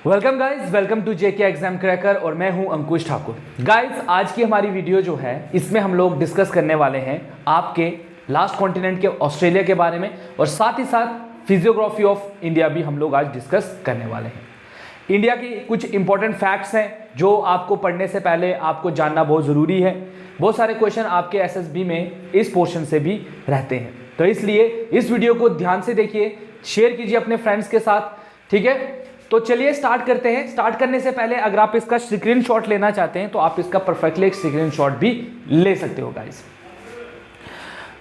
Welcome guys, welcome to JK exam cracker और मैं हूं अंकुश ठाकुर। गाइज आज की हमारी वीडियो जो है इसमें हम लोग डिस्कस करने वाले हैं आपके लास्ट कॉन्टिनेंट के ऑस्ट्रेलिया के बारे में और साथ ही साथ फिजियोग्राफी ऑफ इंडिया भी हम लोग आज डिस्कस करने वाले हैं। इंडिया की कुछ इंपॉर्टेंट फैक्ट्स हैं जो आपको पढ़ने से पहले आपको जानना बहुत ज़रूरी है। बहुत सारे क्वेश्चन आपके एसएसबी में इस पोर्शन से भी रहते हैं, तो इसलिए इस वीडियो को ध्यान से देखिए, शेयर कीजिए अपने फ्रेंड्स के साथ, ठीक है। तो चलिए स्टार्ट करते हैं। स्टार्ट करने से पहले अगर आप इसका स्क्रीनशॉट लेना चाहते हैं तो आप इसका परफेक्टली एक स्क्रीनशॉट भी ले सकते हो गाइस।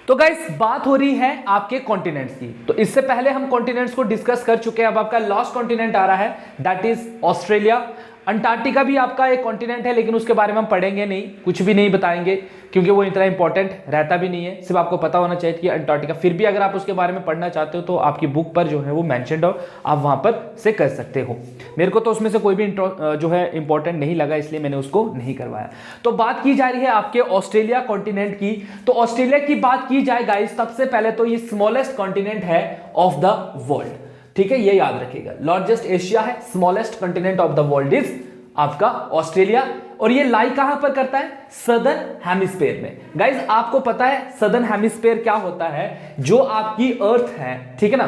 तो गाइस बात हो रही है आपके कॉन्टिनेंट्स की। तो इससे पहले हम कॉन्टिनेंट्स को डिस्कस कर चुके हैं। अब आपका लास्ट कॉन्टिनेंट आ रहा है, दैट इज ऑस्ट्रेलिया। अंटार्कटिका भी आपका एक कॉन्टिनेंट है, लेकिन उसके बारे में हम पढ़ेंगे नहीं, कुछ भी नहीं बताएंगे क्योंकि वो इतना इंपॉर्टेंट रहता भी नहीं है। सिर्फ आपको पता होना चाहिए कि अंटार्कटिका, फिर भी अगर आप उसके बारे में पढ़ना चाहते हो तो आपकी बुक पर जो है वो मेंशन्ड हो, आप वहां पर से कर सकते हो। मेरे को तो उसमें से कोई भी जो है इंपॉर्टेंट नहीं लगा, इसलिए मैंने उसको नहीं करवाया। तो बात की जा रही है आपके ऑस्ट्रेलिया कॉन्टिनेंट की। तो ऑस्ट्रेलिया की बात की जाए गाइस, सबसे पहले तो ये स्मॉलेस्ट कॉन्टिनेंट है ऑफ द वर्ल्ड, ठीक है, ये याद रखिएगा। लार्जेस्ट एशिया है, smallest continent of the world is आपका ऑस्ट्रेलिया। और ये लाई कहां पर करता है? सदर्न हेमिस्फीयर में। गाइज आपको पता है सदर्न हेमिस्फीयर क्या होता है? जो आपकी अर्थ है, ठीक है ना,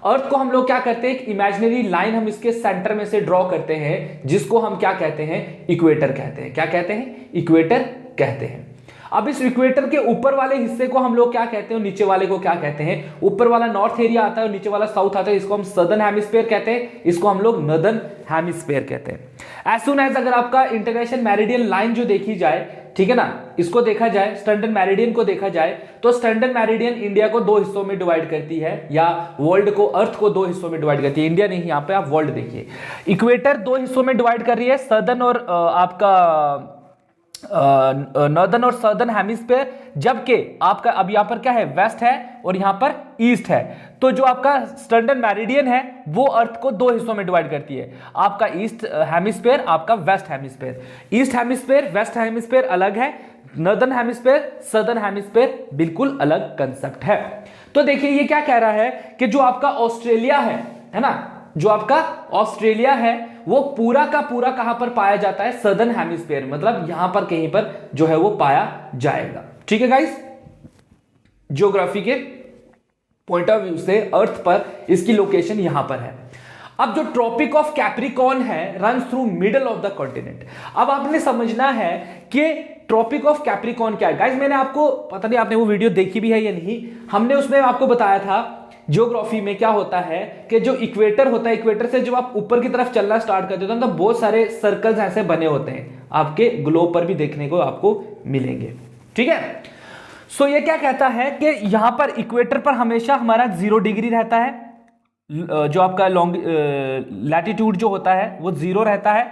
अर्थ को हम लोग क्या करते हैं, एक इमेजिनरी लाइन हम इसके सेंटर में से ड्रॉ करते हैं, जिसको हम क्या कहते हैं? इक्वेटर कहते हैं। क्या कहते हैं? इक्वेटर कहते हैं। अब इस इक्वेटर के ऊपर वाले हिस्से को हम लोग क्या कहते हैं, नीचे वाले को क्या कहते हैं? ऊपर वाला नॉर्थ एरिया आता है और नीचे वाला साउथ आता है, इसको हम सदर्न हेमिस्फीयर कहते हैं, इसको हम लोग नॉर्दर्न हेमिस्फीयर कहते हैं। एज सुन एज अगर आपका इंटरनेशनल मेरिडियन लाइन जो देखी जाए, ठीक है ना, इसको देखा जाए, स्टैंडर्ड मेरिडियन को देखा जाए, तो स्टैंडर्ड मेरिडियन इंडिया को दो हिस्सों में डिवाइड करती है, या वर्ल्ड को, अर्थ को दो हिस्सों में डिवाइड करती है। इंडिया नहीं, यहाँ पे आप वर्ल्ड देखिए। इक्वेटर दो हिस्सों में डिवाइड कर रही है, सदर्न और आपका नॉर्दर्न और सदर्न हेमिस्फीयर, जबकि आपका अब यहां पर क्या है? वेस्ट है और यहां पर ईस्ट है। तो जो आपका स्टैंडर्ड मेरिडियन है वो अर्थ को दो हिस्सों में डिवाइड करती है, आपका ईस्ट हेमिस्फीयर, आपका west hemisphere. East hemisphere, west hemisphere अलग है, नॉर्दर्न हेमिस्फीयर, सदर्न हेमिस्फीयर बिल्कुल अलग कंसेप्ट है। तो देखिए ये क्या कह रहा है कि जो आपका ऑस्ट्रेलिया है ना, जो आपका ऑस्ट्रेलिया है वो पूरा का पूरा कहां पर पाया जाता है? सदर्न हेमिस्फीयर, मतलब यहां पर कहीं पर जो है वो पाया जाएगा, ठीक है गाइस। ज्योग्राफी के पॉइंट ऑफ व्यू से अर्थ पर इसकी लोकेशन यहां पर है। अब जो ट्रॉपिक ऑफ कैप्रिकॉर्न है run through middle of the continent. अब आपने समझना है कि ट्रॉपिक ऑफ कैप्रिकॉर्न क्या है। गाइस मैंने आपको, पता नहीं आपने वो वीडियो देखी भी है या नहीं, हमने उसमें आपको बताया था ज्योग्राफी में क्या होता है कि जो इक्वेटर होता है, इक्वेटर से जब आप ऊपर की तरफ चलना स्टार्ट करते हो तो बहुत सारे सर्कल्स ऐसे बने होते हैं, आपके ग्लोब पर भी देखने को आपको मिलेंगे, ठीक है। सो ये क्या कहता है कि यहां पर इक्वेटर पर हमेशा हमारा 0 डिग्री रहता है, जो आपका लैटिट्यूड जो होता है वो 0 रहता है।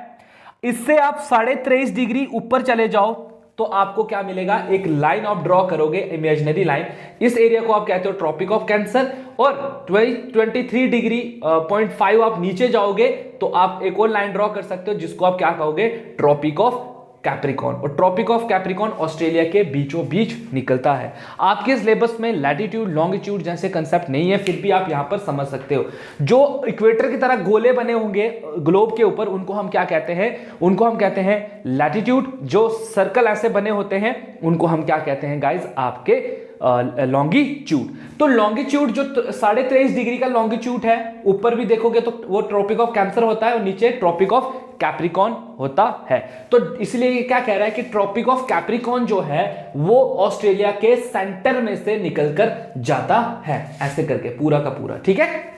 इससे आप 23.5 डिग्री ऊपर चले जाओ तो आपको क्या मिलेगा? एक लाइन आप ड्रॉ करोगे, इमेजिनरी लाइन। इस एरिया को आप कहते हो ट्रॉपिक ऑफ कैंसर। और 23 डिग्री 0.5 आप नीचे जाओगे तो आप एक और लाइन ड्रॉ कर सकते हो, जिसको आप क्या कहोगे? Tropic of Capricorn. और ट्रॉपिक ऑफ कैप्रिकॉर्न ऑस्ट्रेलिया के बीचों बीच निकलता है। आपके सिलेबस में लैटिट्यूड लॉन्गिट्यूड जैसे कंसेप्ट नहीं है, फिर भी आप यहां पर समझ सकते हो। जो इक्वेटर की तरह गोले बने होंगे ग्लोब के ऊपर, उनको हम क्या कहते हैं? उनको हम कहते हैं लैटिट्यूड। जो सर्कल ऐसे बने होते हैं उनको हम क्या कहते हैं गाइज? आपके लॉन्गिट्यूड। तो लॉन्गिट्यूड जो 23.5 डिग्री का लॉन्गिट्यूड है, ऊपर भी देखोगे तो वो ट्रॉपिक ऑफ कैंसर होता है और नीचे ट्रॉपिक ऑफ कैप्रिकॉर्न होता है। तो इसलिए ये क्या कह रहा है कि ट्रॉपिक ऑफ कैप्रिकॉर्न जो है वो ऑस्ट्रेलिया के सेंटर में से निकलकर जाता है, ऐसे करके पूरा का पूरा, ठीक है।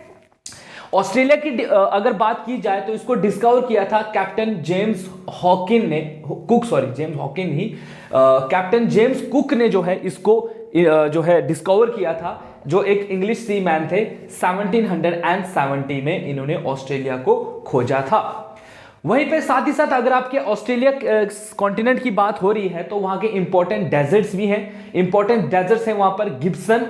ऑस्ट्रेलिया की अगर बात की जाए तो इसको डिस्कवर किया था कैप्टन जेम्स हॉकिन ने, जेम्स हॉकिन ही, कैप्टन जेम्स कुक ने जो है इसको जो है डिस्कवर किया था, जो एक इंग्लिश सी मैन थे। 1770 में इन्होंने ऑस्ट्रेलिया को खोजा था। वहीं पे साथ ही साथ अगर आपके ऑस्ट्रेलिया कॉन्टिनेंट की बात हो रही है तो वहां के इंपॉर्टेंट डेजर्ट्स भी हैं। इंपॉर्टेंट डेजर्ट्स हैं वहां पर Gibson,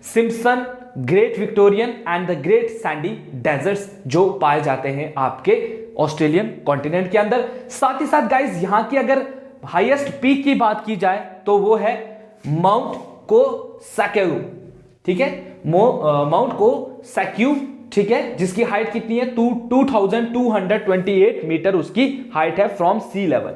Simpson, great Victorian and the great sandy deserts जो पाए जाते हैं आपके ऑस्ट्रेलियन कॉन्टिनेंट के अंदर। साथ ही साथ गाइस यहां की अगर हाईएस्ट पीक की बात की जाए तो वो है माउंट को सैक्यू, ठीक है, माउंट को सैक्यू ठीक है, जिसकी हाइट कितनी है 2228 मीटर उसकी हाइट है फ्रॉम सी लेवल।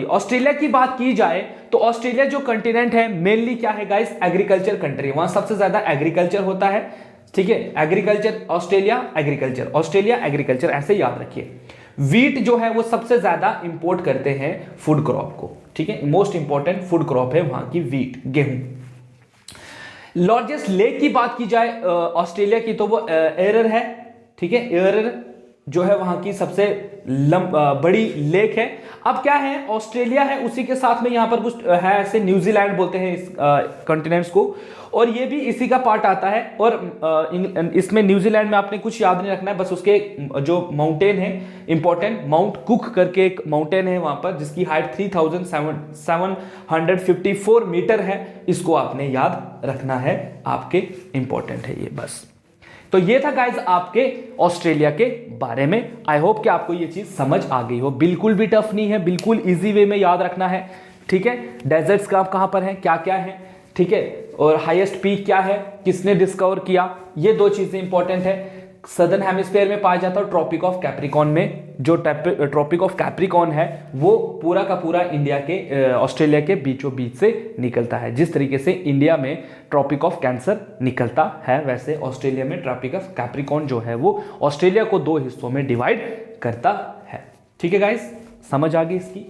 ऑस्ट्रेलिया की बात की जाए तो ऑस्ट्रेलिया जो कंटिनेंट है मेनली क्या है गाइस, एग्रीकल्चर कंट्री, वहां सबसे ज्यादा एग्रीकल्चर होता है, ठीक है, एग्रीकल्चर ऑस्ट्रेलिया एग्रीकल्चर ऐसे याद रखिए। वीट जो है वो सबसे ज्यादा इंपोर्ट करते हैं फूड क्रॉप को, ठीक है, मोस्ट इंपोर्टेंट फूड क्रॉप है वहां की वीट, गेहूं। लार्जेस्ट लेक की बात की जाए ऑस्ट्रेलिया की तो वो एरर है, ठीक है, एरर जो है वहां की सबसे बड़ी लेक है। अब क्या है, ऑस्ट्रेलिया है, उसी के साथ में यहां पर कुछ है ऐसे, न्यूजीलैंड बोलते हैं इस कॉन्टिनेंट्स को, और ये भी इसी का पार्ट आता है। और इसमें न्यूजीलैंड में आपने कुछ याद नहीं रखना है, बस उसके जो माउंटेन है इंपॉर्टेंट, माउंट कुक करके एक माउंटेन है वहां पर जिसकी हाइट 3754 मीटर है, इसको आपने याद रखना है, आपके इंपॉर्टेंट है ये बस। तो ये था गाइज आपके ऑस्ट्रेलिया के बारे में। आई होप कि आपको ये चीज समझ आ गई हो, बिल्कुल भी टफ नहीं है, बिल्कुल इजी वे में याद रखना है, ठीक है। डेजर्ट्स कहां पर है, क्या क्या है, ठीक है, और हाईएस्ट पीक क्या है, किसने डिस्कवर किया, ये दो चीजें इंपॉर्टेंट है। सदर्न हेमिस्फीयर में पाया जाता है, ट्रॉपिक ऑफ कैप्रिकॉन में, जो ट्रॉपिक ऑफ कैप्रिकॉन है वो पूरा का पूरा इंडिया के ऑस्ट्रेलिया के बीचों बीच से निकलता है। जिस तरीके से इंडिया में ट्रॉपिक ऑफ कैंसर निकलता है, वैसे ऑस्ट्रेलिया में ट्रॉपिक ऑफ कैप्रिकॉन जो है वो ऑस्ट्रेलिया को दो हिस्सों में डिवाइड करता है, ठीक है गाइस, समझ आ गई इसकी।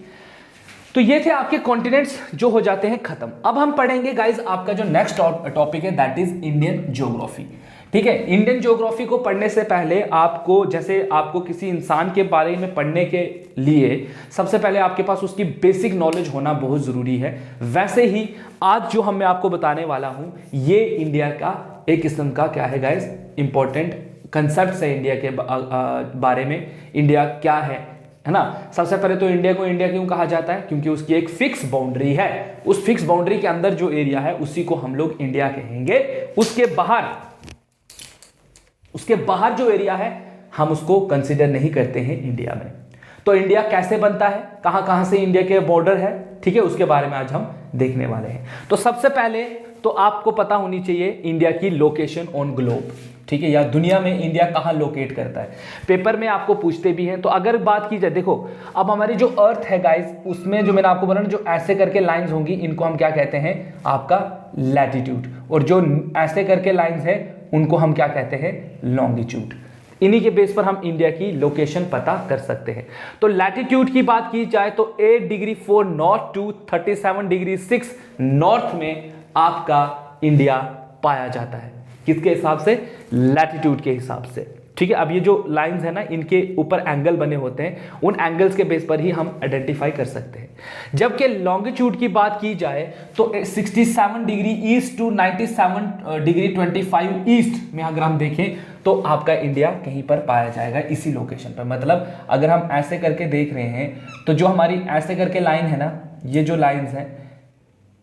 तो ये थे आपके कॉन्टिनेंट्स जो हो जाते हैं खत्म। अब हम पढ़ेंगे गाइस आपका जो नेक्स्ट टॉपिक है, दैट इज इंडियन ज्योग्राफी, ठीक है। इंडियन ज्योग्राफी को पढ़ने से पहले आपको, जैसे आपको किसी इंसान के बारे में पढ़ने के लिए सबसे पहले आपके पास उसकी बेसिक नॉलेज होना बहुत जरूरी है, वैसे ही आज जो मैं आपको बताने वाला हूं ये इंडिया का एक किस्म का क्या है गाइस, इंपॉर्टेंट कंसेप्ट है इंडिया के बारे में। इंडिया क्या है ना। सबसे पहले तो इंडिया को इंडिया क्यों कहा जाता है, क्योंकि उसकी एक फिक्स बाउंड्री है, उस फिक्स बाउंड्री के अंदर जो एरिया है उसी को हम लोग इंडिया कहेंगे। उसके बाहर जो एरिया है हम उसको कंसीडर नहीं करते हैं इंडिया में। तो इंडिया कैसे बनता है, कहां कहां से इंडिया के बॉर्डर है, ठीक है, उसके बारे में आज हम देखने वाले हैं। तो सबसे पहले तो आपको पता होनी चाहिए इंडिया की लोकेशन ऑन ग्लोब, ठीक है, या दुनिया में इंडिया कहां लोकेट करता है। पेपर में आपको पूछते भी हैं। तो अगर बात की जाए, देखो अब हमारी जो अर्थ है गाइस, उसमें जो मैंने आपको बोला ना, जो ऐसे करके लाइंस होंगी इनको हम क्या कहते हैं, आपका लैटिट्यूड, और जो ऐसे करके लाइंस है उनको हम क्या कहते हैं, लॉन्गिट्यूड। इन्हीं के बेस पर हम इंडिया की लोकेशन पता कर सकते हैं। तो लैटिट्यूड की बात की जाए तो 8 degree 4 north to 37 degree 6 north में आपका इंडिया पाया जाता है। किसके हिसाब से, लैटिट्यूड के हिसाब से, ठीक है। अब ये जो लाइंस है ना, इनके ऊपर एंगल बने होते हैं, उन एंगल्स के बेस पर ही हम आइडेंटिफाई कर सकते हैं। जबकि लॉन्गिट्यूड की बात की जाए तो 67 degree east to 97 degree 25 east में अगर हम देखें तो आपका इंडिया कहीं पर पाया जाएगा, इसी लोकेशन पर। मतलब अगर हम ऐसे करके देख रहे हैं तो जो हमारी ऐसे करके लाइन है ना, ये जो लाइन्स हैं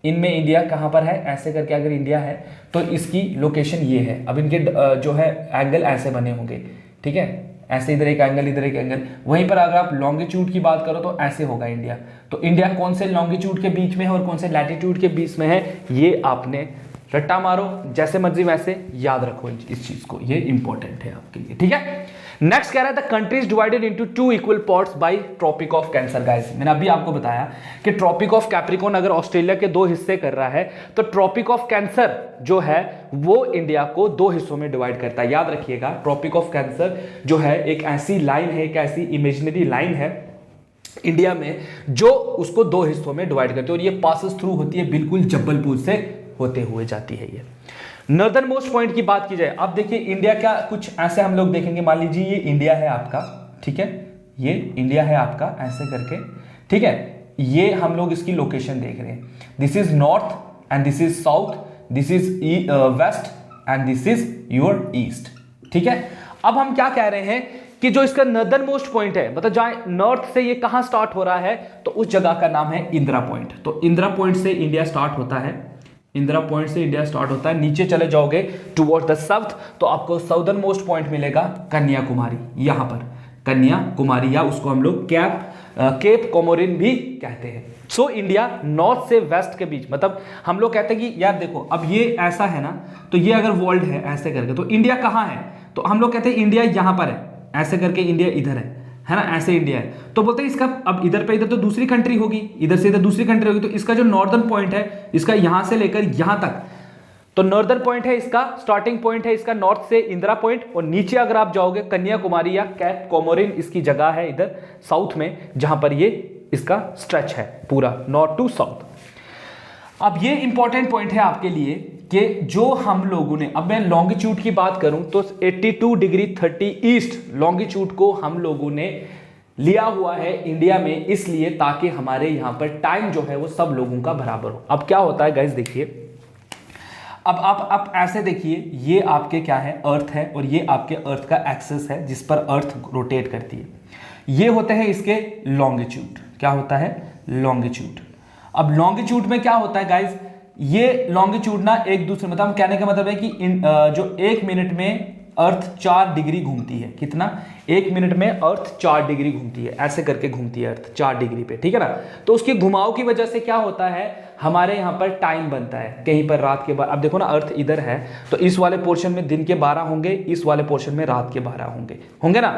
इनमें इंडिया कहां पर है, ऐसे करके अगर इंडिया है तो इसकी लोकेशन ये है। अब इनके जो है एंगल ऐसे बने होंगे, ठीक है, ऐसे इधर एक एंगल, इधर एक एंगल। वहीं पर अगर आप लॉन्गिट्यूड की बात करो तो ऐसे होगा इंडिया। तो इंडिया कौन से लॉन्गिट्यूड के बीच में है और कौन से लैटिट्यूड के बीच में है, ये आपने रट्टा मारो, जैसे मर्जी वैसे याद रखो इस चीज को, ये इंपॉर्टेंट है आपके लिए, ठीक है। नेक्स्ट कह रहा है the country is divided into 2 equal parts by tropic of cancer. Guys मैंने अभी आपको बताया कि ट्रॉपिक ऑफ कैप्रिकॉन अगर ऑस्ट्रेलिया के 2 हिस्से कर रहा है तो ट्रॉपिक ऑफ कैंसर जो है वो इंडिया को 2 हिस्सों में डिवाइड करता है। याद रखिएगा, ट्रॉपिक ऑफ कैंसर जो है एक ऐसी लाइन है, एक ऐसी इमेजिनरी लाइन है इंडिया में जो उसको 2 हिस्सों में डिवाइड करती है, और ये पासेस थ्रू होती है बिल्कुल जबलपुर से होते हुए जाती है। ये नॉर्दर्न मोस्ट पॉइंट की बात की जाए, अब देखिए इंडिया का कुछ ऐसे हम लोग देखेंगे, मान लीजिए ये इंडिया है आपका, ठीक है, ये इंडिया है आपका ऐसे करके, ठीक है, ये हम लोग इसकी लोकेशन देख रहे हैं। This is north and this is south, this is west and this is your east, ठीक है। अब हम क्या कह रहे हैं कि जो इसका नॉर्दर्न मोस्ट पॉइंट है, मतलब जहां नॉर्थ से ये कहां स्टार्ट हो रहा है, तो उस जगह का नाम है इंदिरा पॉइंट। तो इंदिरा पॉइंट से इंडिया स्टार्ट होता है, इंदिरा पॉइंट से इंडिया स्टार्ट होता है। नीचे चले जाओगे टुवर्ड द साउथ तो आपको साउदर्न मोस्ट पॉइंट मिलेगा कन्याकुमारी, यहां पर कन्याकुमारी, या उसको हम लोग कैप केप कोमोरिन भी कहते हैं। सो इंडिया नॉर्थ से वेस्ट के बीच, मतलब हम लोग कहते हैं कि यार देखो अब ये ऐसा है ना, तो ये अगर वर्ल्ड है ऐसे करके, तो इंडिया कहाँ है, तो हम लोग कहते हैं इंडिया यहाँ पर है, ऐसे करके इंडिया इधर है ना, ऐसे इंडिया है। तो बोलते हैं इसका अब इधर पे इधर तो दूसरी कंट्री होगी, इधर से इधर दूसरी कंट्री होगी, तो इसका जो नॉर्दर्न पॉइंट है इसका यहां से लेकर यहां तक, तो नॉर्दर्न पॉइंट है इसका, स्टार्टिंग पॉइंट है इसका नॉर्थ से इंदिरा पॉइंट, और नीचे अगर आप जाओगे कन्याकुमारी या कैप कोमोरिन इसकी जगह है इधर साउथ में, जहां पर ये इसका स्ट्रेच है पूरा नॉर्थ टू साउथ। अब ये इंपॉर्टेंट पॉइंट है आपके लिए कि जो हम लोगों ने, अब मैं लॉन्गिट्यूड की बात करूं तो 82 डिग्री 30 ईस्ट लॉन्गिट्यूड को हम लोगों ने लिया हुआ है इंडिया में, इसलिए ताकि हमारे यहां पर टाइम जो है वो सब लोगों का बराबर हो। अब क्या होता है गाइस, देखिए अब आप ऐसे देखिए, ये आपके क्या है, अर्थ है, और ये आपके अर्थ का एक्सिस है जिस पर अर्थ रोटेट करती है। ये होते हैं इसके लॉन्गिट्यूड, क्या होता है, लॉन्गिट्यूड। अब लॉन्गिट्यूड में क्या होता है गाइस, ये लॉन्गिट्यूड ना एक दूसरे, मतलब कहने का मतलब है कि जो 1 मिनट में अर्थ 4 डिग्री घूमती है, कितना, 1 मिनट में अर्थ 4 डिग्री घूमती है, ऐसे करके घूमती है अर्थ 4 डिग्री पे, ठीक है ना। तो उसके घुमाव की वजह से क्या होता है, हमारे यहाँ पर टाइम बनता है, कहीं पर रात के 12, अब देखो ना अर्थ इधर है तो इस वाले पोर्शन में दिन के 12 होंगे, इस वाले पोर्शन में रात के 12 होंगे ना।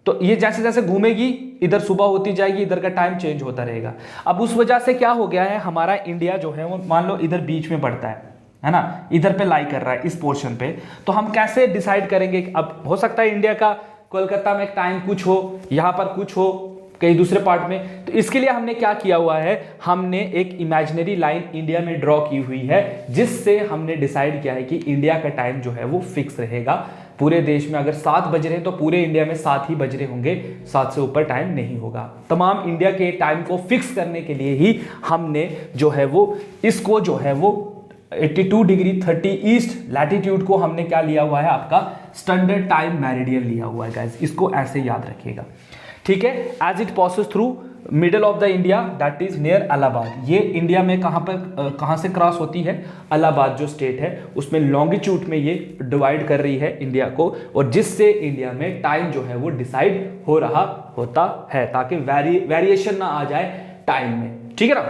तो ये जैसे जैसे घूमेगी इधर सुबह होती जाएगी, इधर का टाइम चेंज होता रहेगा। अब उस वजह से क्या हो गया है, हमारा इंडिया जो है वो मान लो इधर बीच में पड़ता है ना, इधर पे लाई कर रहा है इस पोर्शन पे, तो हम कैसे डिसाइड करेंगे। अब हो सकता है इंडिया का कोलकाता में टाइम कुछ हो, यहाँ पर कुछ हो, कहीं दूसरे पार्ट में, तो इसके लिए हमने क्या किया हुआ है, हमने एक इमेजिनरी लाइन इंडिया में ड्रॉ की हुई है, जिससे हमने डिसाइड किया है कि इंडिया का टाइम जो है वो फिक्स रहेगा पूरे देश में। अगर 7 बज रहे हैं तो पूरे इंडिया में 7 ही बज रहे होंगे, 7 से ऊपर टाइम नहीं होगा। तमाम इंडिया के टाइम को फिक्स करने के लिए ही हमने जो है वो इसको जो है वो 82 डिग्री 30 ईस्ट लैटिट्यूड को हमने क्या लिया हुआ है, आपका स्टैंडर्ड टाइम मेरिडियन लिया हुआ है गाइस, इसको ऐसे याद रखिएगा, ठीक है। As it passes through middle of the India that is near Allahabad, ये इंडिया में कहां से क्रॉस होती है, इलाहाबाद जो स्टेट है उसमें लॉन्गिट्यूड में ये डिवाइड कर रही है इंडिया को, और जिससे इंडिया में टाइम जो है वो डिसाइड हो रहा होता है, ताकि वेरिएशन ना आ जाए टाइम में, ठीक है ना।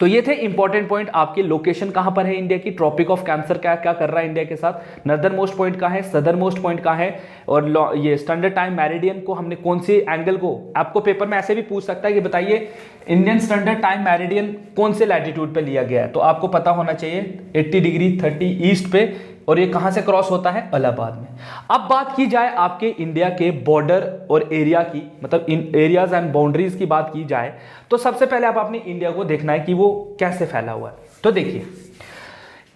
तो ये थे इंपॉर्टेंट पॉइंट, आपकी लोकेशन कहां पर है इंडिया की, ट्रॉपिक ऑफ कैंसर क्या क्या कर रहा है इंडिया के साथ, नॉर्दर्न मोस्ट पॉइंट कहां है, सदर्न मोस्ट पॉइंट कहां है, और ये स्टैंडर्ड टाइम मेरिडियन को हमने कौन से एंगल को, आपको पेपर में ऐसे भी पूछ सकता है कि बताइए इंडियन स्टैंडर्ड टाइम मेरिडियन कौन से लैटिट्यूड पे लिया गया है, तो आपको पता होना चाहिए 80 डिग्री 30 ईस्ट पे, और ये कहां से क्रॉस होता है, इलाहाबाद में। अब बात की जाए आपके इंडिया के बॉर्डर और एरिया की, मतलब इन एरियाज एंड बाउंड्रीज की बात की जाए, तो सबसे पहले आप अपने इंडिया को देखना है कि वो कैसे फैला हुआ है। तो देखिए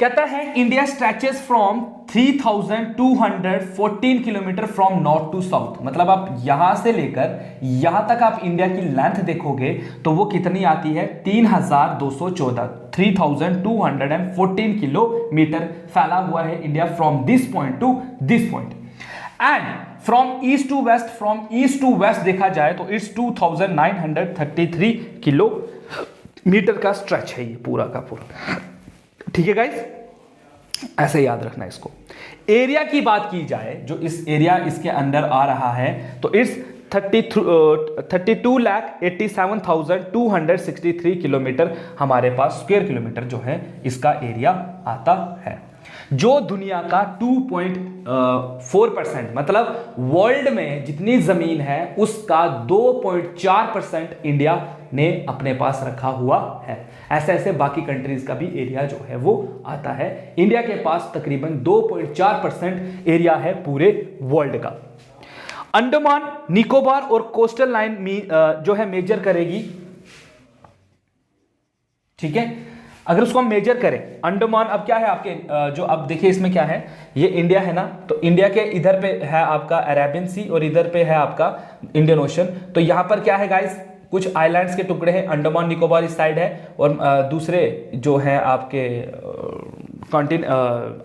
कहता है India stretches from 3214 kilometre from north to south, मतलब आप यहां से लेकर यहां तक आप इंडिया की लेंथ देखोगे तो वो कितनी आती है, 3214 किलोमीटर फैला हुआ है India from this point to this point. And from east to west देखा जाए तो इट्स 2933 किलोमीटर का स्ट्रेच है ये पूरा का पूरा, ठीक है गाइस, ऐसे याद रखना इसको। एरिया की बात की जाए, जो इस एरिया इसके अंदर आ रहा है, तो इट्स 32,87,263 किलोमीटर हमारे पास स्क्वायर किलोमीटर जो है इसका एरिया आता है, जो दुनिया का 2.4%, मतलब वर्ल्ड में जितनी जमीन है उसका 2.4% इंडिया ने अपने पास रखा हुआ है। ऐसे ऐसे बाकी कंट्रीज का भी एरिया जो है वो आता है। इंडिया के पास तकरीबन 2.4% एरिया है पूरे वर्ल्ड का। अंडमान निकोबार और कोस्टल लाइन जो है मेजर करेगी, ठीक है, अगर उसको हम मेजर करें अंडमान, अब क्या है आपके जो अब देखिए इसमें क्या है, ये इंडिया है ना, तो इंडिया के इधर पे है आपका अरेबियन सी और इधर पे है आपका इंडियन ओशन, तो यहां पर क्या है गाइस, कुछ आइलैंड्स के टुकड़े हैं, अंडमान निकोबार इस साइड है और दूसरे जो है आपके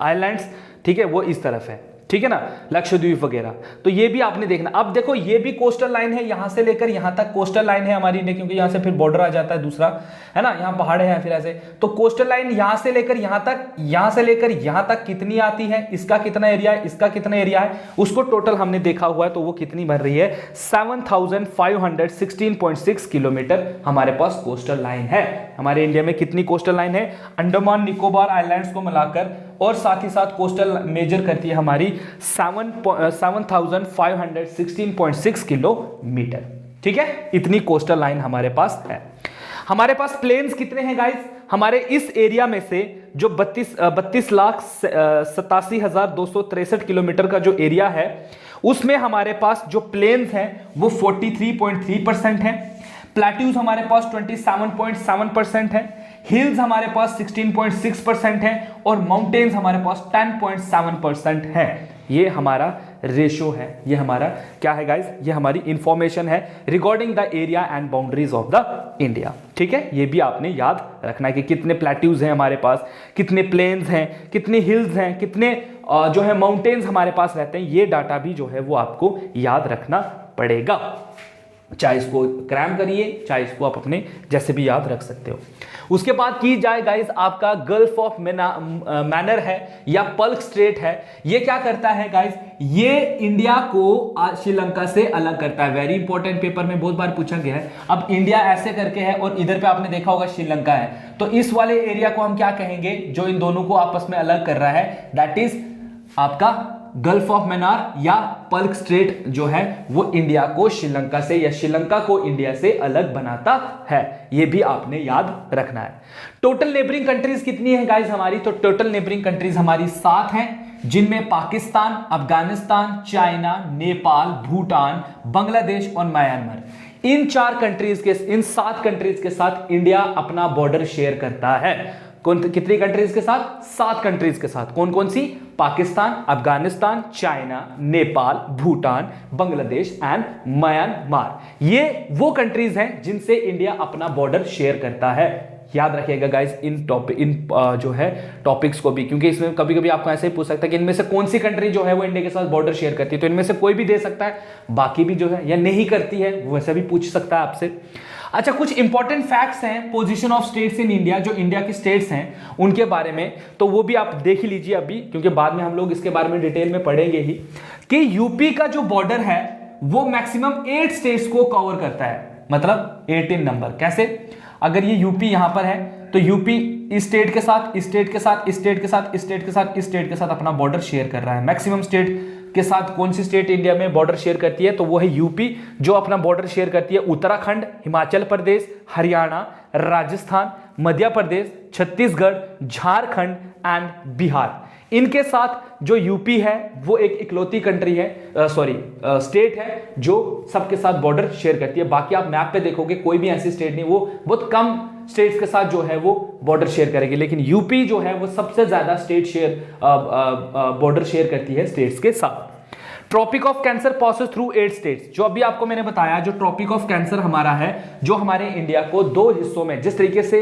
आइलैंड्स, ठीक है, वो इस तरफ है, ठीक है ना, लक्षद्वीप वगैरह। तो ये भी आपने देखना। अब देखो ये भी कोस्टल लाइन है, यहां से लेकर यहां तक कोस्टल लाइन है हमारी इंडिया, क्योंकि यहां से फिर बॉर्डर आ जाता है दूसरा, है ना, यहां पहाड़ है फिर ऐसे। तो कोस्टल लाइन यहां से लेकर यहां तक, यहां से लेकर यहां तक कितनी आती है, इसका कितना एरिया है, इसका कितना एरिया है, उसको टोटल हमने देखा हुआ है। तो वो कितनी बन रही है, 7516.6 किलोमीटर हमारे पास कोस्टल लाइन है। हमारे इंडिया में कितनी कोस्टल लाइन है, अंडमान निकोबार आइलैंड्स को मिलाकर और साथ ही साथ कोस्टल मेजर करती है हमारी 7516.6 किलोमीटर। ठीक है, इतनी कोस्टल लाइन हमारे पास है। हमारे पास प्लेन्स कितने हैं गाइस, हमारे इस एरिया में से जो 32,87,263 किलोमीटर का जो एरिया है, उसमें हमारे पास जो प्लेन्स हैं वो 43.3% है, प्लेट्यूज हमारे पास 27.7% है, हिल्स हमारे पास 16.6% है और माउंटेन्स हमारे पास 10.7% है। ये हमारा रेशो है, ये हमारा क्या है गाइस, ये हमारी इंफॉर्मेशन है regarding the area and boundaries of the India. ठीक है, ये भी आपने याद रखना है कि कितने प्लेट्यूज हैं हमारे पास, कितने प्लेन्स हैं, कितने हिल्स हैं, कितने जो है माउंटेन्स हमारे पास रहते हैं। ये डाटा भी जो है वो आपको याद रखना पड़ेगा, चाहे इसको क्रैम करिए, चाहे इसको आप अपने जैसे भी याद रख सकते हो। उसके बाद की जाए गाइस, आपका गल्फ ऑफ मैनर है या पल्क स्ट्रेट है। ये क्या करता है गाइस, ये इंडिया को श्रीलंका से अलग करता है। वेरी इंपॉर्टेंट, पेपर में बहुत बार पूछा गया है। अब इंडिया ऐसे करके है और इधर पे आपने देखा होगा श्रीलंका है, तो इस वाले एरिया को हम क्या कहेंगे, जो इन दोनों को आपस में अलग कर रहा है, दैट इज आपका गल्फ ऑफ मैनार या पल्क स्ट्रेट जो है वो इंडिया को श्रीलंका से या श्रीलंका को इंडिया से अलग बनाता है। ये भी आपने याद रखना है। टोटल नेबरिंग कंट्रीज कितनी है गाइस हमारी, तो टोटल नेबरिंग कंट्रीज हमारी 7 हैं, जिनमें पाकिस्तान, अफगानिस्तान, चाइना, नेपाल, भूटान, बांग्लादेश और म्यांमार। इन 4 कंट्रीज के, इन 7 कंट्रीज के साथ इंडिया अपना बॉर्डर शेयर करता है। कितनी कंट्रीज के साथ, 7 कंट्रीज के साथ। कौन कौन सी, Pakistan, Afghanistan, China, Nepal, Bhutan, Bangladesh and Myanmar. ये वो कंट्रीज हैं जिनसे इंडिया अपना बॉर्डर शेयर करता है। याद रखिएगा गाइस इन जो है टॉपिक्स को भी, क्योंकि इसमें कभी कभी आपको ऐसे ही पूछ सकता है कि इनमें से कौन सी कंट्री जो है वो इंडिया के साथ बॉर्डर शेयर करती है, तो इनमें से कोई भी दे सकता है, बाकी भी जो है या नहीं करती है, वैसे भी पूछ सकता है आपसे। अच्छा, कुछ इंपॉर्टेंट फैक्ट्स हैं position of states in India, जो इंडिया की स्टेट्स हैं उनके बारे में, तो वो भी आप देख लीजिए अभी, क्योंकि बाद में हम लोग इसके बारे में डिटेल में पढ़ेंगे ही, कि यूपी का जो बॉर्डर है वो मैक्सिमम 8 स्टेट्स को कवर करता है, मतलब 18 नंबर। कैसे, अगर ये यूपी यहां पर है तो यूपी इस स्टेट के साथ, इस स्टेट के साथ, इस स्टेट के साथ, इस स्टेट के साथ, इस स्टेट के साथ अपना बॉर्डर शेयर कर रहा है। मैक्सिमम स्टेट के साथ कौन सी स्टेट इंडिया में बॉर्डर शेयर करती है, तो वो है यूपी, जो अपना बॉर्डर शेयर करती है उत्तराखंड, हिमाचल प्रदेश, हरियाणा, राजस्थान, मध्य प्रदेश, छत्तीसगढ़, झारखंड एंड बिहार। इनके साथ जो यूपी है वो एक इकलौती कंट्री है, स्टेट है जो सबके साथ बॉर्डर शेयर करती है। बाकी आप मैप पे देखोगे कोई भी ऐसी स्टेट नहीं, वो बहुत कम स्टेट्स के साथ जो है वो बॉर्डर शेयर करेगी, लेकिन यूपी जो है वो सबसे ज्यादा स्टेट शेयर बॉर्डर शेयर करती है स्टेट्स के साथ। Tropic of cancer passes through 8 states, जो अभी आपको मैंने बताया, जो ट्रॉपिक ऑफ कैंसर हमारा है, जो हमारे इंडिया को 2 हिस्सों में, जिस तरीके से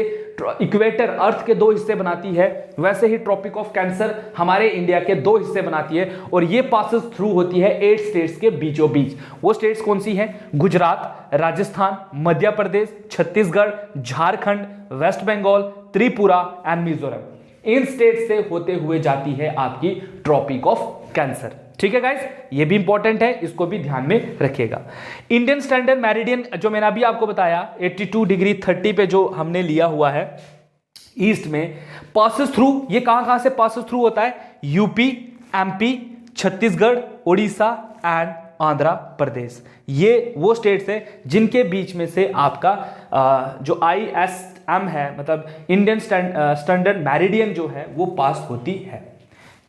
इक्वेटर अर्थ के 2 हिस्से बनाती है, वैसे ही ट्रॉपिक ऑफ कैंसर हमारे इंडिया के 2 हिस्से बनाती है, और ये पासेस थ्रू होती है 8 स्टेट्स के बीचों बीच। वो स्टेट्स कौन सी हैं, गुजरात, राजस्थान, मध्य प्रदेश, छत्तीसगढ़, झारखंड, वेस्ट बंगाल, त्रिपुरा एंड मिजोरम। इन स्टेट से होते हुए जाती है आपकी ट्रॉपिक ऑफ कैंसर। ठीक है गाइस, ये भी इंपॉर्टेंट है, इसको भी ध्यान में रखिएगा। इंडियन स्टैंडर्ड मेरिडियन जो मैंने अभी आपको बताया 82 डिग्री 30 पे जो हमने लिया हुआ है ईस्ट में, पासेस थ्रू, ये कहां से पासेस थ्रू होता है, UP, MP, Chhattisgarh, Orissa and Andhra Pradesh. ये वो स्टेट्स हैं जिनके बीच में से आपका जो ISM है, मतलब इंडियन स्टैंडर्ड मेरिडियन जो है वो पास होती है।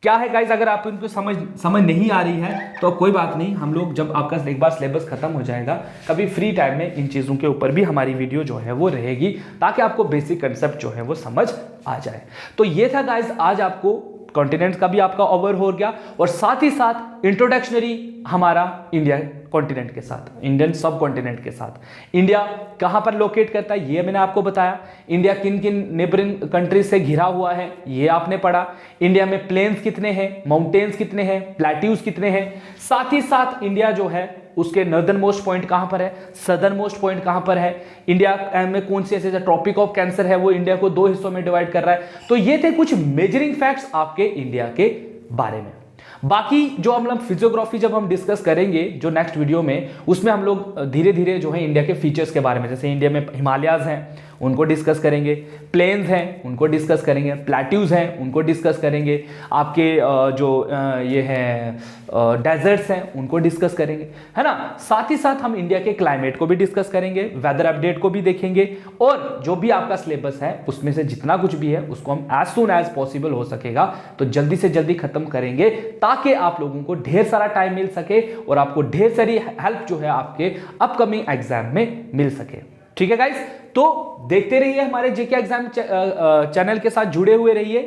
क्या है गाइस, अगर आप इनको समझ नहीं आ रही है तो कोई बात नहीं, हम लोग जब आपका एक बार सिलेबस खत्म हो जाएगा, कभी फ्री टाइम में इन चीज़ों के ऊपर भी हमारी वीडियो जो है वो रहेगी, ताकि आपको बेसिक कंसेप्ट जो है वो समझ आ जाए। तो ये था गाइस, आज आपको कॉन्टिनेंट्स का भी आपका ओवर हो गया, और साथ ही साथ इंट्रोडक्शनरी हमारा इंडिया कॉन्टिनेंट के साथ, इंडियन सब कॉन्टिनेंट के साथ। इंडिया कहां पर लोकेट करता है ये मैंने आपको बताया। इंडिया किन किन नेबरिंग कंट्रीज से घिरा हुआ है ये आपने पढ़ा। इंडिया में प्लेन्स कितने हैं, माउंटेन्स कितने हैं, प्लेट्यूज कितने हैं। साथ ही साथ इंडिया जो है उसके नॉर्दर्न मोस्ट पॉइंट कहां पर है, सदर्न मोस्ट पॉइंट कहां पर है, इंडिया में कौन सी ऐसे ट्रॉपिक ऑफ कैंसर है वो इंडिया को 2 हिस्सों में डिवाइड कर रहा है। तो ये थे कुछ मेजरिंग फैक्ट्स आपके इंडिया के बारे में। बाकी जो हम लोग फिजियोग्राफी जब हम डिस्कस करेंगे जो नेक्स्ट वीडियो में, उसमें हम लोग धीरे धीरे जो है इंडिया के फीचर्स के बारे में, जैसे इंडिया में हिमालयाज हैं उनको डिस्कस करेंगे, प्लेन्स हैं उनको डिस्कस करेंगे, प्लेट्यूज हैं उनको डिस्कस करेंगे, आपके जो ये हैं डेजर्ट्स हैं उनको डिस्कस करेंगे, है ना। साथ ही साथ हम इंडिया के क्लाइमेट को भी डिस्कस करेंगे, वेदर अपडेट को भी देखेंगे, और जो भी आपका सिलेबस है उसमें से जितना कुछ भी है उसको हम एज सून एज पॉसिबल हो सकेगा तो जल्दी से जल्दी खत्म करेंगे, ताकि आप लोगों को ढेर सारा टाइम मिल सके और आपको ढेर सारी हेल्प जो है आपके अपकमिंग एग्जाम में मिल सके। ठीक है गाइस, तो देखते रहिए हमारे जेके एग्जाम चैनल के साथ, जुड़े हुए रहिए,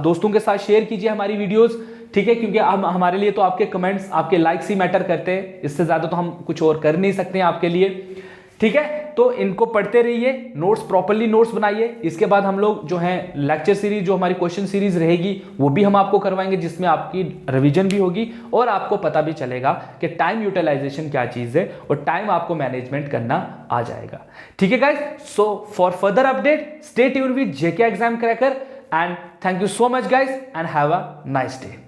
दोस्तों के साथ शेयर कीजिए हमारी वीडियोस, ठीक है, क्योंकि हमारे लिए तो आपके कमेंट्स, आपके लाइक्स ही मैटर करते हैं, इससे ज्यादा तो हम कुछ और कर नहीं सकते हैं आपके लिए। ठीक है, तो इनको पढ़ते रहिए, नोट्स प्रॉपर्ली नोट्स बनाइए। इसके बाद हम लोग जो है लेक्चर सीरीज, जो हमारी क्वेश्चन सीरीज रहेगी वो भी हम आपको करवाएंगे, जिसमें आपकी रिवीजन भी होगी और आपको पता भी चलेगा कि टाइम यूटिलाइजेशन क्या चीज है और टाइम आपको मैनेजमेंट करना आ जाएगा। ठीक है guys, so for further update stay tuned with JK exam cracker and thank you so much guys and have a nice day.